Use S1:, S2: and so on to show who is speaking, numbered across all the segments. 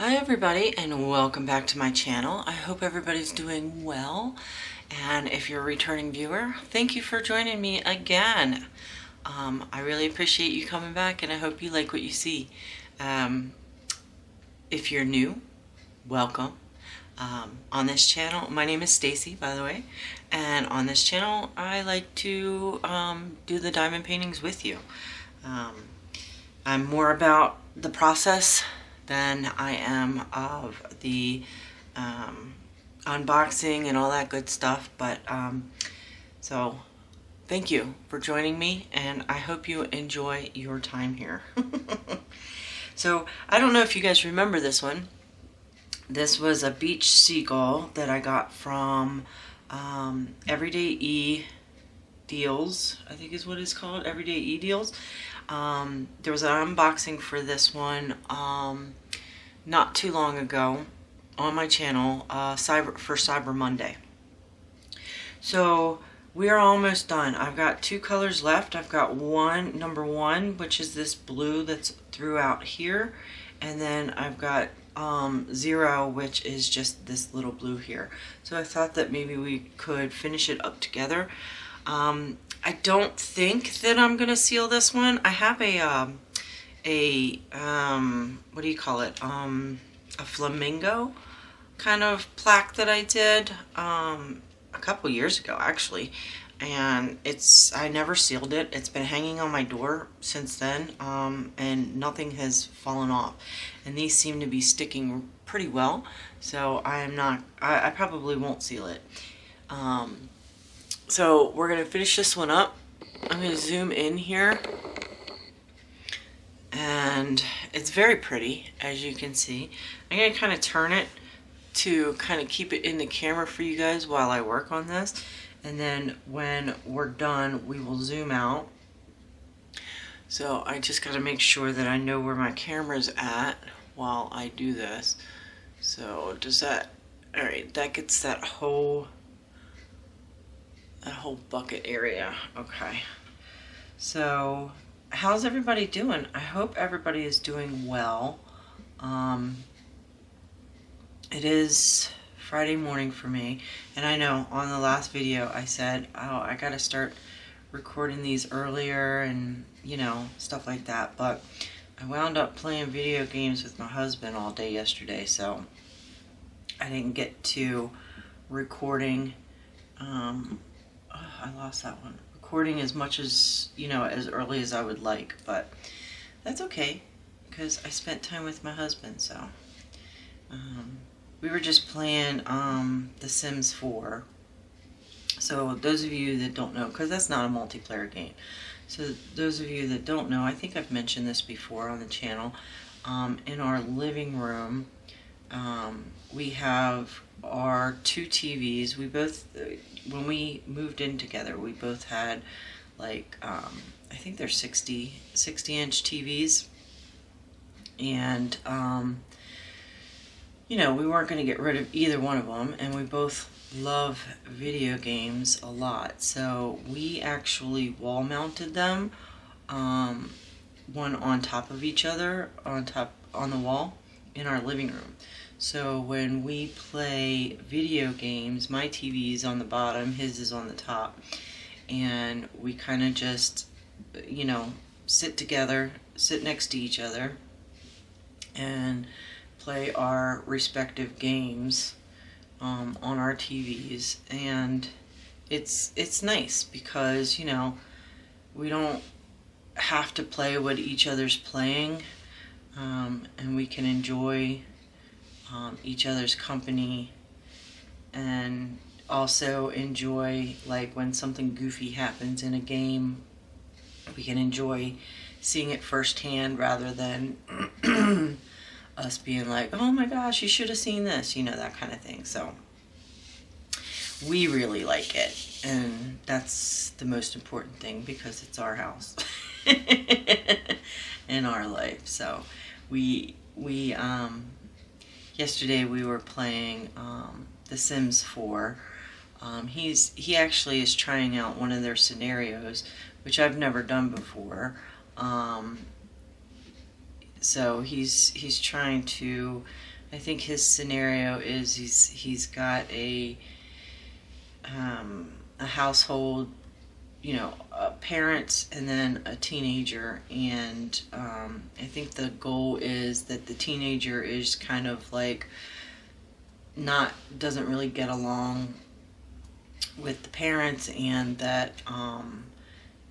S1: Hi everybody, and welcome back to my channel. I hope everybody's doing well, and if you're a returning viewer, thank you for joining me again. I really appreciate you coming back, and I hope you like what you see. If you're new, welcome. On this channel, my name is Stacy, by the way, and on this channel I like to do the diamond paintings with you. I'm more about the process than I am of the unboxing and all that good stuff, but so thank you for joining me, and I hope you enjoy your time here. So I don't know if you guys remember this one. This was a beach seagull that I got from Everyday E Deals, I think is what it's called, Everyday E Deals. There was an unboxing for this one not too long ago on my channel for Cyber Monday. So we are almost done. I've got two colors left. I've got number one, which is this blue that's throughout here, and then I've got 0, which is just this little blue here. So I thought that maybe we could finish it up together. I don't think that I'm gonna seal this one. I have what do you call it? A flamingo kind of plaque that I did a couple years ago actually, and I never sealed it. It's been hanging on my door since then, and nothing has fallen off. And these seem to be sticking pretty well, so I probably won't seal it. So we're going to finish this one up. I'm going to zoom in here, and it's very pretty, as you can see. I'm going to kind of turn it to kind of keep it in the camera for you guys while I work on this, and then when we're done we will zoom out. So I just got to make sure that I know where my camera's at while I do this. So does that, alright, that gets that whole bucket area. Okay, so how's everybody doing? I hope everybody is doing well. It is Friday morning for me, and I know on the last video I said, oh, I gotta start recording these earlier and you know, stuff like that, but I wound up playing video games with my husband all day yesterday, so I didn't get to recording I lost that one. Recording as much as, you know, as early as I would like, but that's okay because I spent time with my husband. So we were just playing The Sims 4. So those of you that don't know, because that's not a multiplayer game, so those of you that don't know, I think I've mentioned this before on the channel, in our living room we have our two TVs. We both, when we moved in together, we both had like, I think they're 60-inch TVs, and you know, we weren't going to get rid of either one of them, and we both love video games a lot, so we actually wall mounted them, one on top of each other, on the wall in our living room. So when we play video games, my TV is on the bottom, his is on the top, and we kind of just, you know, sit together, sit next to each other, and play our respective games on our TVs. And it's nice because, you know, we don't have to play what each other's playing, and we can enjoy each other's company, and also enjoy, like, when something goofy happens in a game, we can enjoy seeing it firsthand rather than us being like, oh my gosh, you should have seen this, you know, that kind of thing. So we really like it, and that's the most important thing because it's our house in our life. So we yesterday we were playing The Sims 4. He actually is trying out one of their scenarios, which I've never done before. so he's trying to, I think his scenario is he's got a household, parents and then a teenager, and I think the goal is that the teenager is kind of like not doesn't really get along with the parents, and that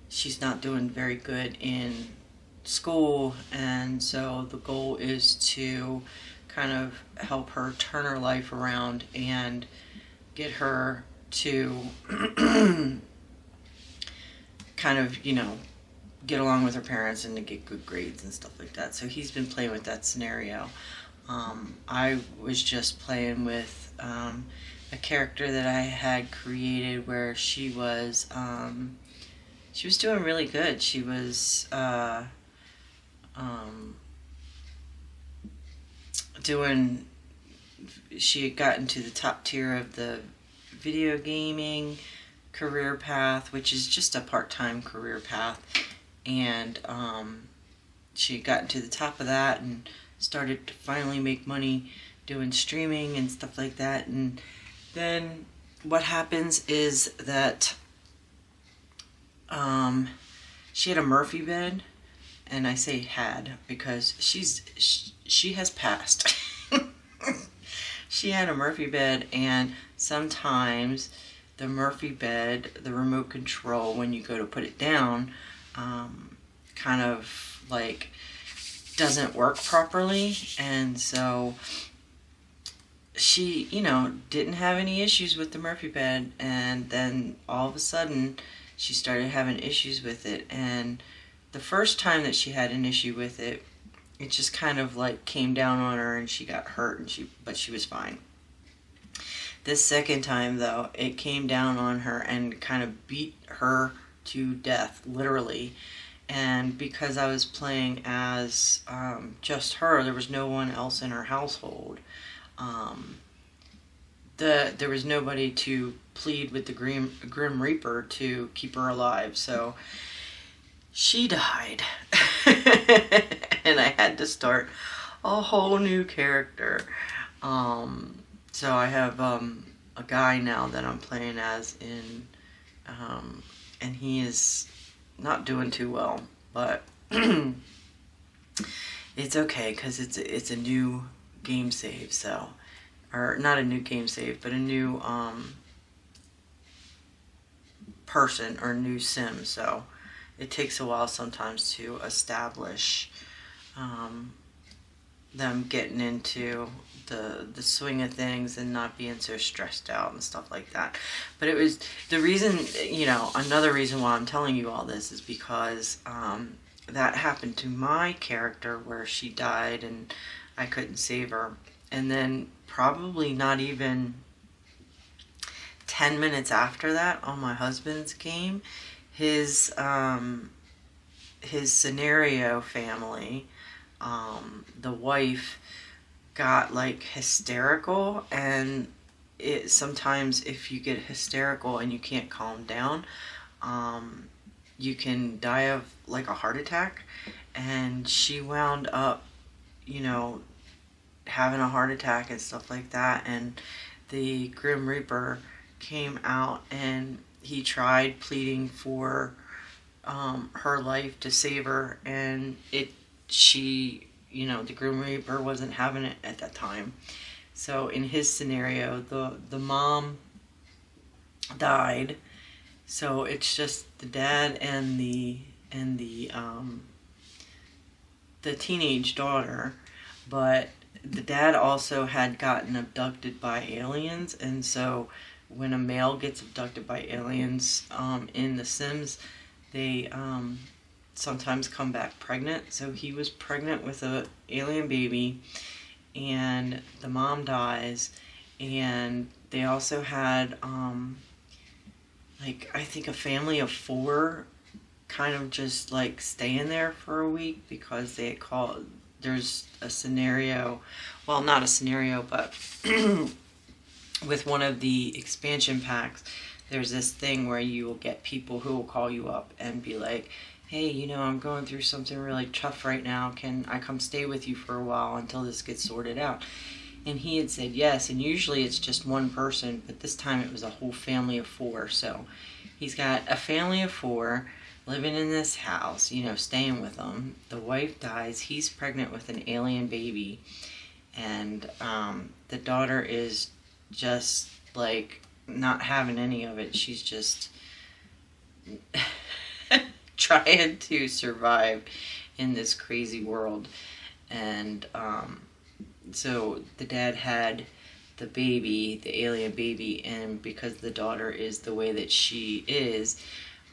S1: she's not doing very good in school, and so the goal is to kind of help her turn her life around and get her to kind of, get along with her parents and to get good grades and stuff like that. So he's been playing with that scenario. I was just playing with a character that I had created where she was doing really good. She was she had gotten to the top tier of the video gaming career path, which is just a part-time career path, and she had gotten to the top of that and started to finally make money doing streaming and stuff like that. And then what happens is that she had a Murphy bed, and I say had because she has passed. She had a Murphy bed, and sometimes the Murphy bed, the remote control, when you go to put it down, kind of like doesn't work properly. And so she, didn't have any issues with the Murphy bed, and then all of a sudden she started having issues with it. And the first time that she had an issue with it, it just kind of like came down on her and she got hurt, but she was fine. This second time, though, it came down on her and kind of beat her to death, literally. And because I was playing as just her, there was no one else in her household. There was nobody to plead with the Grim Reaper to keep her alive, so she died. And I had to start a whole new character. So I have a guy now that I'm playing as and he is not doing too well, but it's okay because it's a new game save, so, or not a new game save, but a new person or new sim, so it takes a while sometimes to establish them getting into the swing of things and not being so stressed out and stuff like that. But it was the reason, another reason why I'm telling you all this is because that happened to my character where she died and I couldn't save her. And then probably not even 10 minutes after that, on my husband's game, his scenario family, the wife got like hysterical, and sometimes if you get hysterical and you can't calm down, you can die of like a heart attack. And she wound up, having a heart attack and stuff like that, and the Grim Reaper came out and he tried pleading for her life to save her, and the Grim Reaper wasn't having it at that time. So in his scenario, the mom died, so it's just the dad and the teenage daughter. But the dad also had gotten abducted by aliens, and so when a male gets abducted by aliens in The Sims, they sometimes come back pregnant. So he was pregnant with an alien baby, and the mom dies. And they also had I think a family of 4 kind of just like staying there for a week because they had called, there's a scenario, well, not a scenario, but with one of the expansion packs, there's this thing where you will get people who will call you up and be like, hey, I'm going through something really tough right now. Can I come stay with you for a while until this gets sorted out? And he had said yes, and usually it's just one person, but this time it was a whole family of 4. So he's got a family of 4 living in this house, staying with them. The wife dies. He's pregnant with an alien baby. And the daughter is just like not having any of it. She's just trying to survive in this crazy world. And so the dad had the baby, the alien baby, and because the daughter is the way that she is,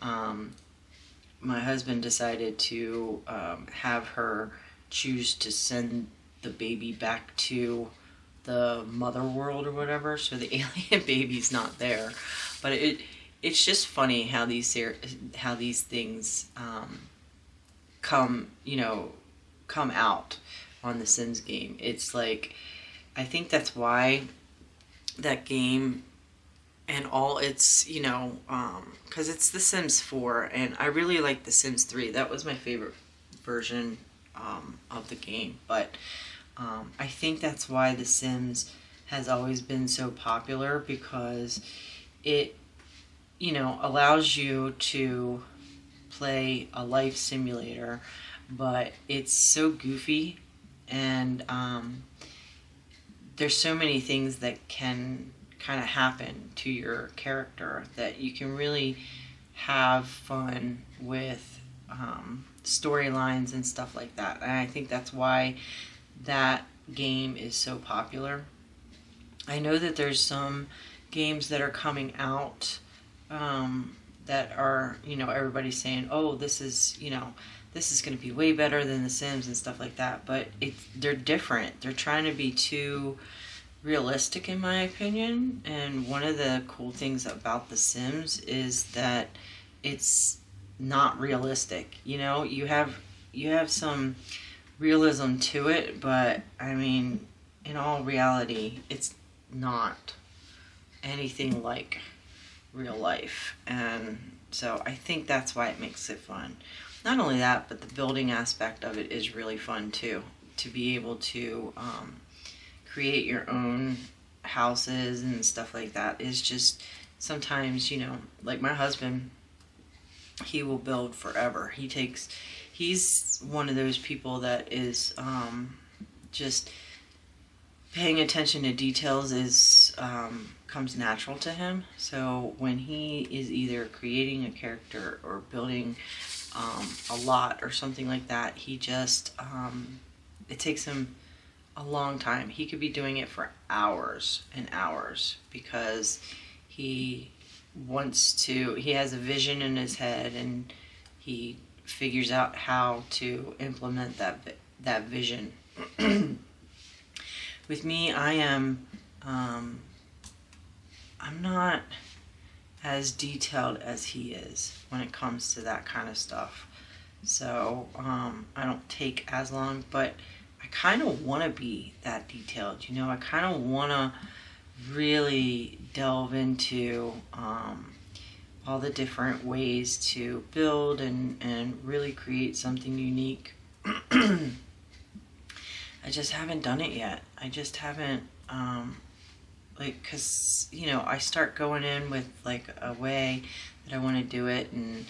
S1: my husband decided to have her choose to send the baby back to the mother world or whatever, so the alien baby's not there. But it's just funny how these things come out on the Sims game. It's like, I think that's why that game and all its, because it's The Sims 4, and I really like The Sims 3. That was my favorite version of the game. But I think that's why The Sims has always been so popular, because it, allows you to play a life simulator, but it's so goofy, and there's so many things that can kind of happen to your character that you can really have fun with storylines and stuff like that. And I think that's why that game is so popular. I know that there's some games that are coming out that are, everybody's saying, oh, this is going to be way better than The Sims and stuff like that. But they're different. They're trying to be too realistic, in my opinion. And one of the cool things about The Sims is that it's not realistic. You have some realism to it, but I mean, in all reality, it's not anything like real life. And so I think that's why it makes it fun. Not only that, but the building aspect of it is really fun too. To be able to create your own houses and stuff like that is just, sometimes, like my husband, he will build forever. He's one of those people that is just paying attention to details is comes natural to him. So when he is either creating a character or building a lot or something like that, he just it takes him a long time. He could be doing it for hours and hours, because he has a vision in his head, and he figures out how to implement that vision. With me, I'm not as detailed as he is when it comes to that kind of stuff. So I don't take as long, but I kind of want to be that detailed. I kind of want to really delve into all the different ways to build and really create something unique. I just haven't done it yet. I just haven't, because, I start going in with like a way that I want to do it, and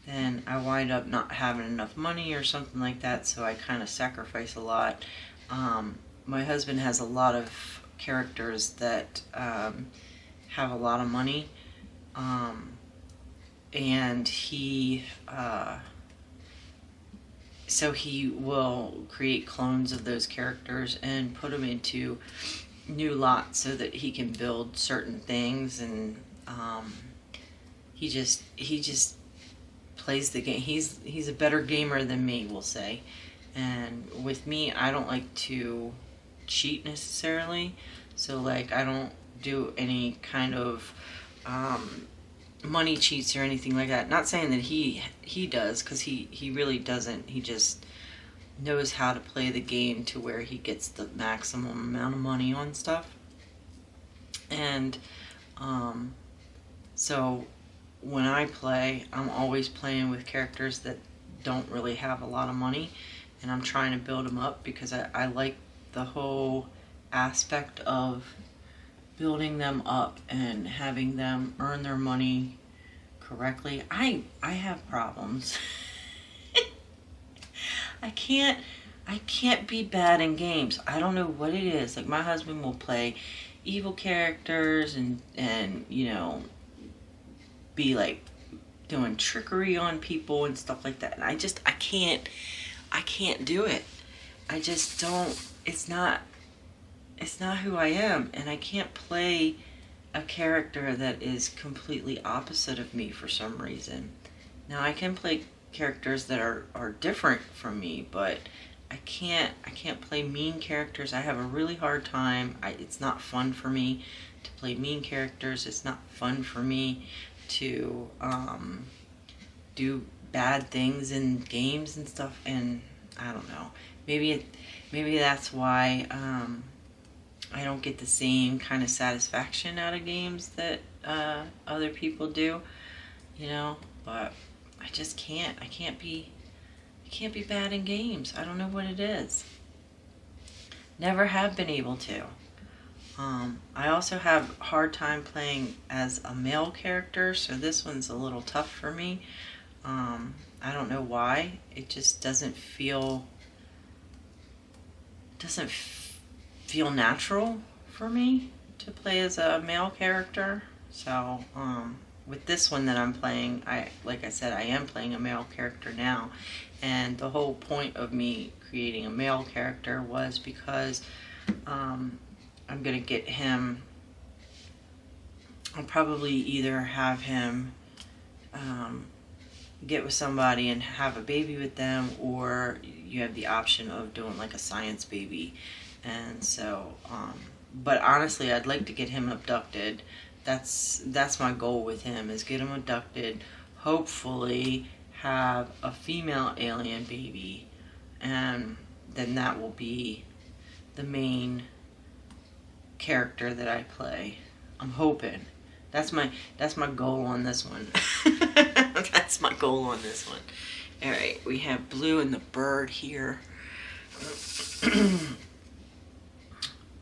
S1: then I wind up not having enough money or something like that, so I kind of sacrifice a lot. My husband has a lot of characters that have a lot of money, and so he will create clones of those characters and put them into new lots so that he can build certain things. And he just plays the game. He's a better gamer than me, we'll say. And with me, I don't like to cheat necessarily. So like, I don't do any kind of money cheats or anything like that. Not saying that he does, because he really doesn't. He just knows how to play the game to where he gets the maximum amount of money on stuff. And so when I play, I'm always playing with characters that don't really have a lot of money, and I'm trying to build them up because I like the whole aspect of building them up and having them earn their money correctly. I have problems. I can't be bad in games. I don't know what it is. Like, my husband will play evil characters and you know, be like doing trickery on people and stuff like that. And I can't do it. I just don't. It's not who I am, and I can't play a character that is completely opposite of me for some reason. Now, I can play characters that are different from me, but I can't play mean characters. I have a really hard time. It's not fun for me to play mean characters. It's not fun for me to do bad things in games and stuff. And I don't know. Maybe that's why I don't get the same kind of satisfaction out of games that other people do. You know, but I just can't. I can't be bad in games. I don't know what it is. Never have been able to. I also have a hard time playing as a male character, so this one's a little tough for me. I don't know why. It just doesn't feel natural for me to play as a male character. So with this one that I'm playing, like I said, I am playing a male character now, and the whole point of me creating a male character was because I'm gonna get him. I'll probably either have him get with somebody and have a baby with them, or you have the option of doing like a science baby. And so, but honestly, I'd like to get him abducted. That's my goal with him, is get him abducted, hopefully have a female alien baby, and then that will be the main character that I play. I'm hoping. That's my goal on this one. That's my goal on this one. Alright, we have Blue and the bird here.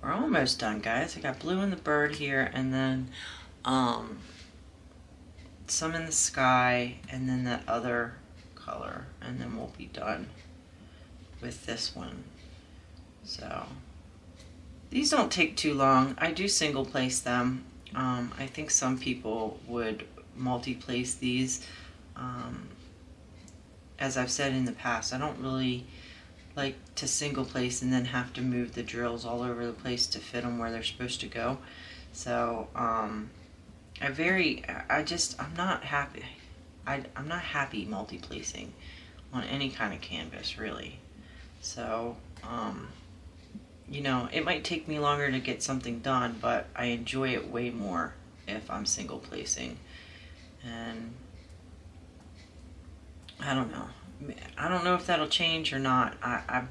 S1: We're almost done, guys. I got Blue and the bird here, and then some in the sky, and then that other color, and then we'll be done with this one. So these don't take too long. I do single place them. I think some people would multi-place these. As I've said in the past, I don't really like to single place and then have to move the drills all over the place to fit them where they're supposed to go. So I'm not happy. I'm not happy multi-placing on any kind of canvas, really. So you know, it might take me longer to get something done, but I enjoy it way more if I'm single placing. And I don't know if that'll change or not. I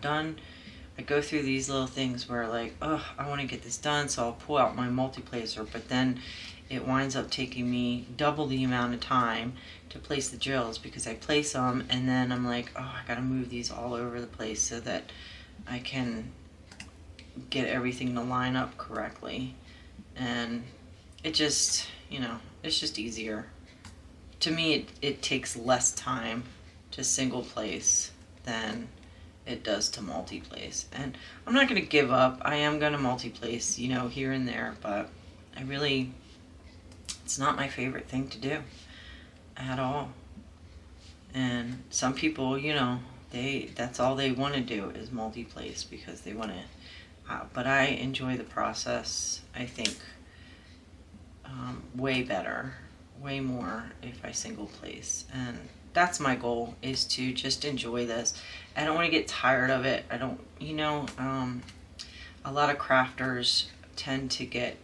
S1: go through these little things where, like, oh, I want to get this done, so I'll pull out my multi-placer, but then it winds up taking me double the amount of time to place the drills, because I place them and then I'm like, oh, I gotta move these all over the place so that I can get everything to line up correctly. And it just, you know, it's just easier. To me, it takes less time to single place than it does to multi-place. And I'm not going to give up. I am going to multi-place, you know, here and there, but it's not my favorite thing to do at all. And some people, you know, that's all they want to do is multi-place because they want to. But I enjoy the process, I think, way better, way more if I single place. And that's my goal, is to just enjoy this. I don't want to get tired of it. I don't, you know, a lot of crafters tend to get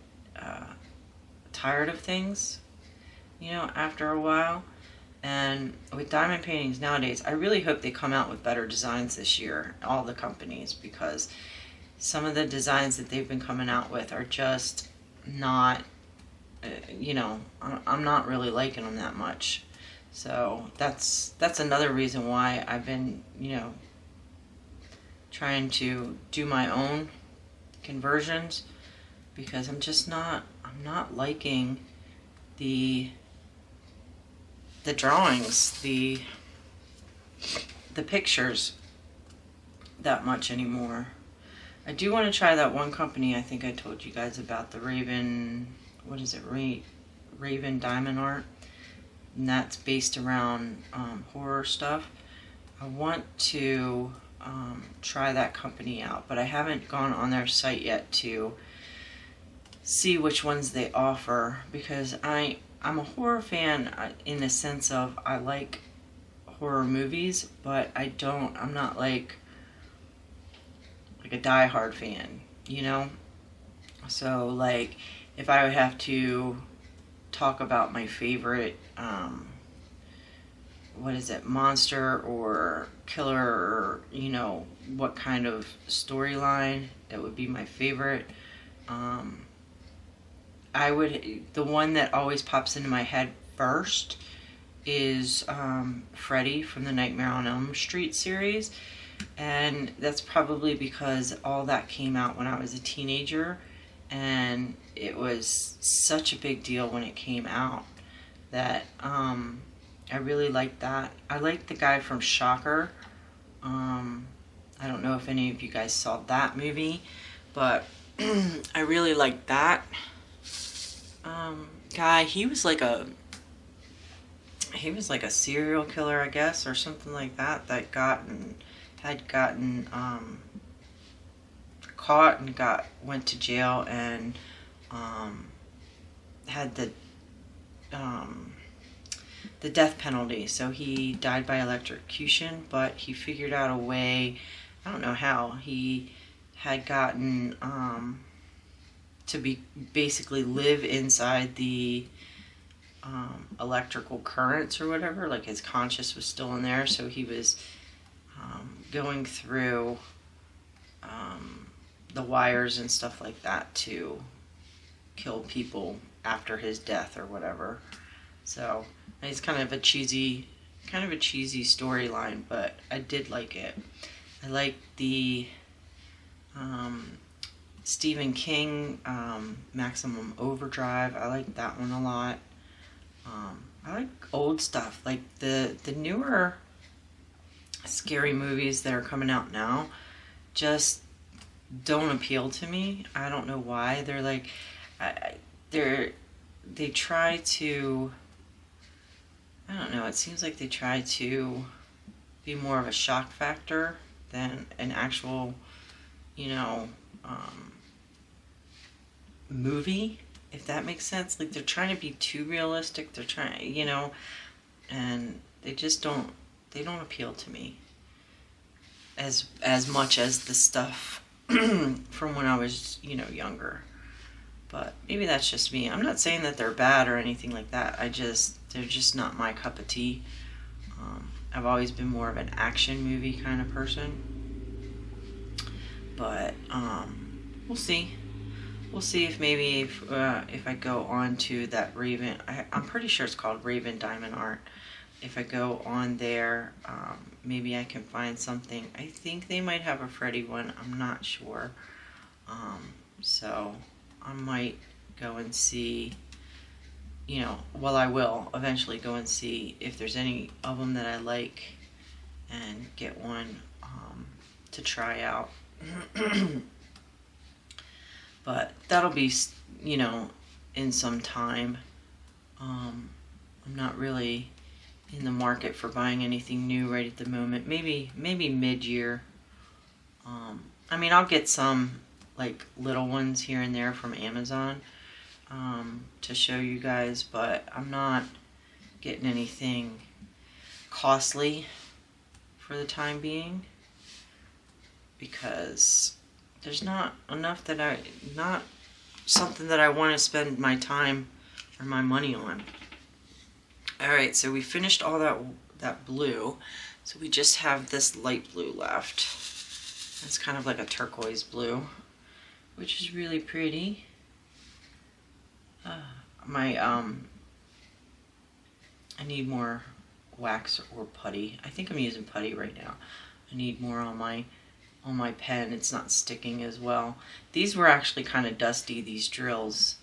S1: tired of things, you know, after a while. And with diamond paintings nowadays, I really hope they come out with better designs this year, all the companies, because some of the designs that they've been coming out with are just not, you know, I'm not really liking them that much. So that's another reason why I've been, you know, trying to do my own conversions, because I'm not liking the drawings, the pictures that much anymore. I do want to try that one company I think I told you guys about, the Raven, what is it, Raven Diamond Art, and that's based around horror stuff. I want to try that company out, but I haven't gone on their site yet to see which ones they offer, because I'm a horror fan in the sense of I like horror movies, but I'm not like a diehard fan, you know? So like if I would have to talk about my favorite what is it, monster or killer, or you know, what kind of storyline that would be my favorite, the one that always pops into my head first is Freddy from the Nightmare on Elm Street series. And that's probably because all that came out when I was a teenager, and it was such a big deal when it came out that I really liked that. I liked the guy from Shocker. I don't know if any of you guys saw that movie, but I really liked that guy. He was like a serial killer, I guess, or something like that, that had gotten caught and went to jail, and had the death penalty. So he died by electrocution, but he figured out a way, I don't know how, he had gotten to basically live inside the electrical currents or whatever, like his conscious was still in there, so he was going through the wires and stuff like that to kill people after his death or whatever. So it's kind of a cheesy storyline, but I did like it. I like the Stephen King Maximum Overdrive. I like that one a lot. I like old stuff, like the newer scary movies that are coming out now just don't appeal to me. I don't know why. They're like, they try to, I don't know, it seems like they try to be more of a shock factor than an actual, you know, movie, if that makes sense. Like they're trying to be too realistic. They're trying, you know, and they just don't appeal to me as much as the stuff from when I was, you know, younger. But maybe that's just me. I'm not saying that they're bad or anything like that. They're just not my cup of tea. I've always been more of an action movie kind of person. But we'll see. We'll see if maybe if I go on to that Raven, I'm pretty sure it's called Raven Diamond Art. If I go on there, maybe I can find something. I think they might have a Freddy one. I'm not sure. So I might go and see, you know, well, I will eventually go and see if there's any of them that I like and get one to try out. But that'll be, you know, in some time. I'm not really in the market for buying anything new right at the moment. Maybe mid-year. I mean, I'll get some like little ones here and there from Amazon to show you guys, but I'm not getting anything costly for the time being, because there's not enough not something that I want to spend my time or my money on. Alright, so we finished all that blue, so we just have this light blue left. It's kind of like a turquoise blue, which is really pretty. I need more wax or putty. I think I'm using putty right now. I need more on my pen. It's not sticking as well. These were actually kind of dusty, these drills.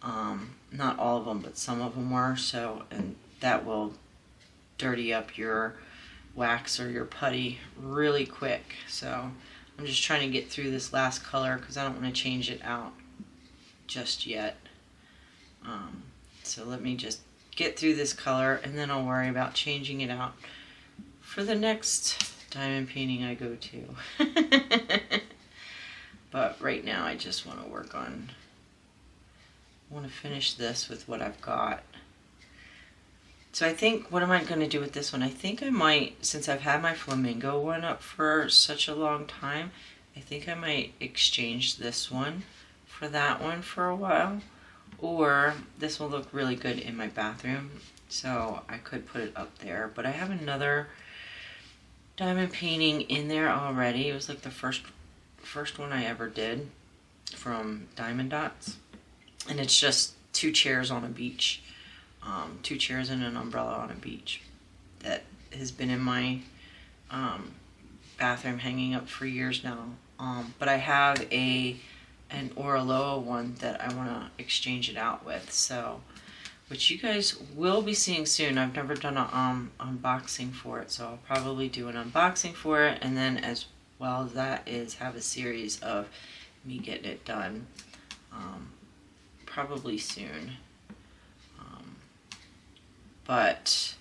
S1: Not all of them, but some of them were. So, and that will dirty up your wax or your putty really quick. So I'm just trying to get through this last color because I don't want to change it out just yet. So let me just get through this color and then I'll worry about changing it out for the next diamond painting I go to. But right now I just want to finish this with what I've got. So I think, what am I going to do with this one? I think I might, since I've had my flamingo one up for such a long time, I think I might exchange this one for that one for a while. Or this will look really good in my bathroom, so I could put it up there. But I have another diamond painting in there already. It was like the first one I ever did from Diamond Dots. And it's just 2 chairs on a beach. 2 chairs and an umbrella on a beach. That has been in my bathroom hanging up for years now. But I have an Oraloa one that I want to exchange it out with, so, which you guys will be seeing soon. I've never done an unboxing for it, so I'll probably do an unboxing for it, and then as well as that is have a series of me getting it done, probably soon. But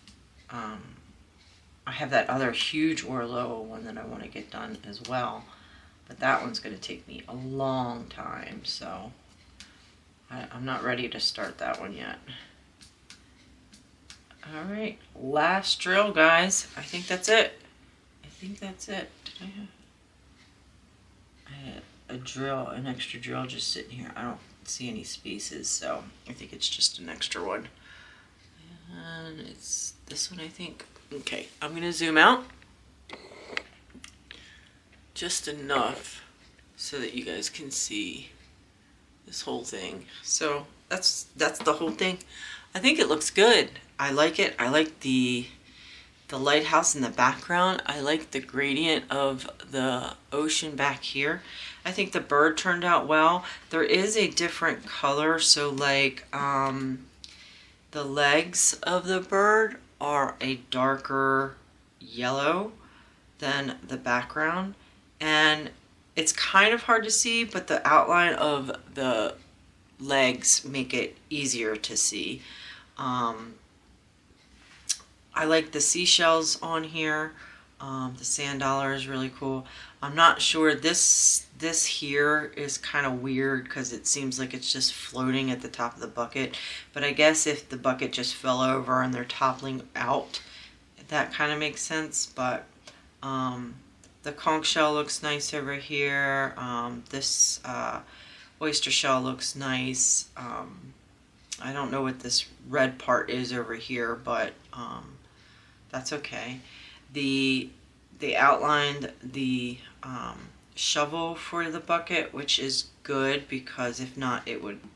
S1: I have that other huge Oraloa one that I want to get done as well. But that one's going to take me a long time, so I'm not ready to start that one yet. Alright, last drill, guys. I think that's it. Did I had a drill, an extra drill just sitting here. I don't see any spaces, so I think it's just an extra one. And it's this one, I think. Okay, I'm going to zoom out. Just enough so that you guys can see this whole thing. So that's the whole thing. I think it looks good. I like it. I like the lighthouse in the background. I like the gradient of the ocean back here. I think the bird turned out well. There is a different color, so like the legs of the bird are a darker yellow than the background. And it's kind of hard to see, but the outline of the legs make it easier to see. I like the seashells on here. The sand dollar is really cool. I'm not sure, this here is kind of weird because it seems like it's just floating at the top of the bucket. But I guess if the bucket just fell over and they're toppling out, that kind of makes sense. But the conch shell looks nice over here. This oyster shell looks nice. I don't know what this red part is over here, but that's okay. They outlined the shovel for the bucket, which is good because if not,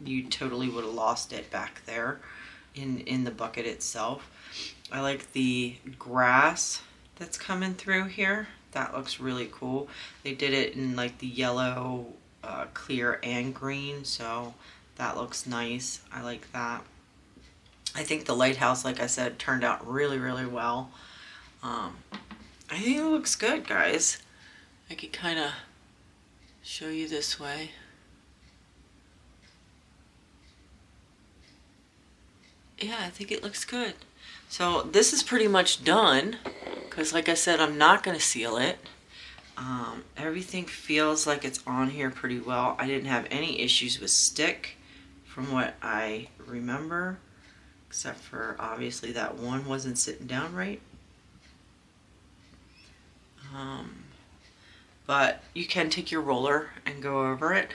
S1: you totally would have lost it back there in the bucket itself. I like the grass that's coming through here. That looks really cool. They did it in like the yellow, clear, and green, so that looks nice. I like that. I think the lighthouse, like I said, turned out really, really well. I think it looks good, guys. I could kind of show you this way. Yeah, I think it looks good. So this is pretty much done because, like I said, I'm not going to seal it. Everything feels like it's on here pretty well. I didn't have any issues with stick from what I remember, except for obviously that one wasn't sitting down right. But you can take your roller and go over it.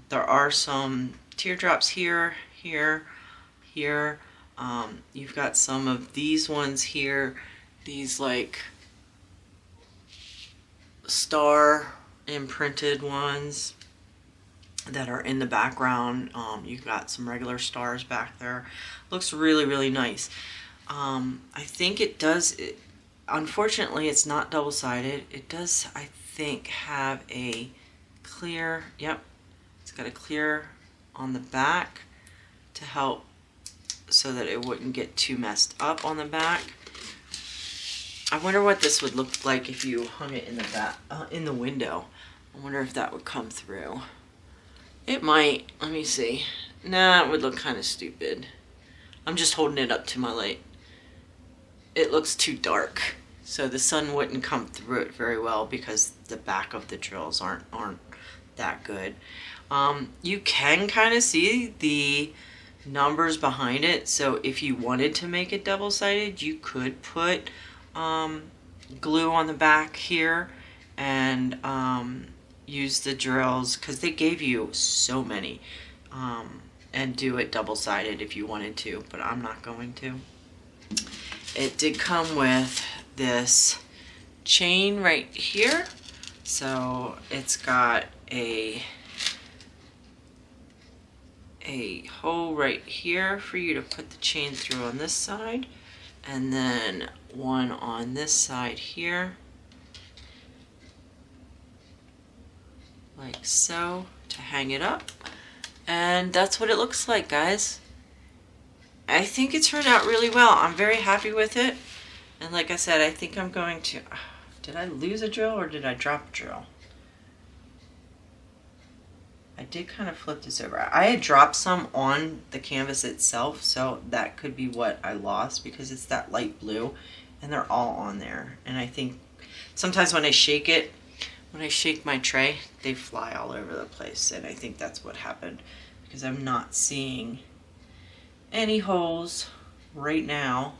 S1: There are some teardrops here, here, here. You've got some of these ones here, these like star imprinted ones that are in the background. You've got some regular stars back there. Looks really, really nice. I think it does, unfortunately it's not double-sided. It does, I think, have a clear, yep, it's got a clear on the back to help so that it wouldn't get too messed up on the back. I wonder what this would look like if you hung it in the back, in the window. I wonder if that would come through. It might. Let me see. Nah, it would look kind of stupid. I'm just holding it up to my light. It looks too dark, so the sun wouldn't come through it very well because the back of the drills aren't that good. You can kind of see the numbers behind it, so if you wanted to make it double-sided, you could put glue on the back here and use the drills, because they gave you so many, and do it double-sided if you wanted to, but I'm not going to. It did come with this chain right here, so it's got a hole right here for you to put the chain through on this side, and then one on this side here, like so, to hang it up. And that's what it looks like, guys. I think it turned out really well. I'm very happy with it. And like I said, I think I'm going to... Did I lose a drill or did I drop a drill? I did kind of flip this over. I had dropped some on the canvas itself, so that could be what I lost, because it's that light blue and they're all on there. And I think sometimes when I shake it, when I shake my tray, they fly all over the place, and I think that's what happened, because I'm not seeing any holes right now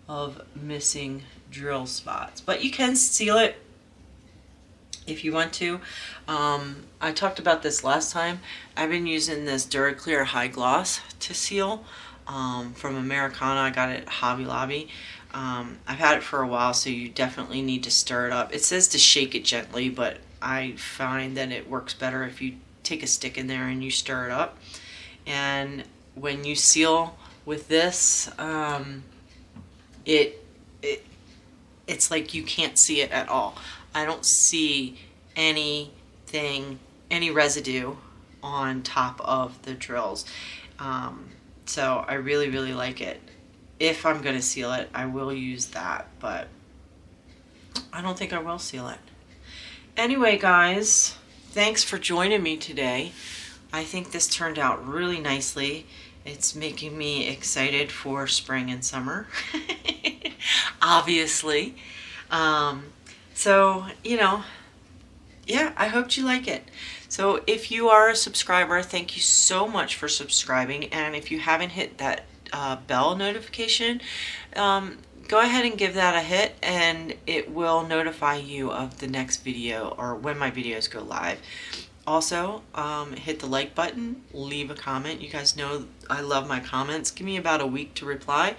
S1: of missing drill spots. But you can seal it if you want to. I talked about this last time. I've been using this DuraClear High Gloss to seal from Americana. I got it at Hobby Lobby. I've had it for a while, so you definitely need to stir it up. It says to shake it gently, but I find that it works better if you take a stick in there and you stir it up. And when you seal with this, it's like you can't see it at all. I don't see anything, any residue on top of the drills. So I really, really like it. If I'm going to seal it, I will use that, but I don't think I will seal it. Anyway, guys, thanks for joining me today. I think this turned out really nicely. It's making me excited for spring and summer, obviously. So, you know, yeah, I hope you like it. So if you are a subscriber, thank you so much for subscribing. And if you haven't hit that bell notification, go ahead and give that a hit, and it will notify you of the next video or when my videos go live. Also, hit the like button, leave a comment. You guys know I love my comments. Give me about a week to reply.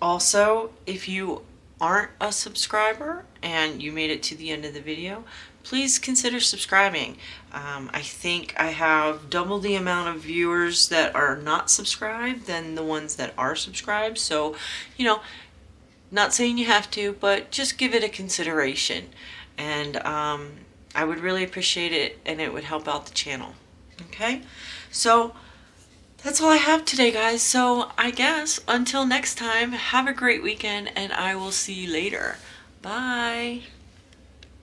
S1: Also, if you aren't a subscriber and you made it to the end of the video, please consider subscribing. I think I have double the amount of viewers that are not subscribed than the ones that are subscribed. So, you know, not saying you have to, but just give it a consideration. And I would really appreciate it, and it would help out the channel. Okay? So that's all I have today, guys. So I guess until next time, have a great weekend, and I will see you later. Bye.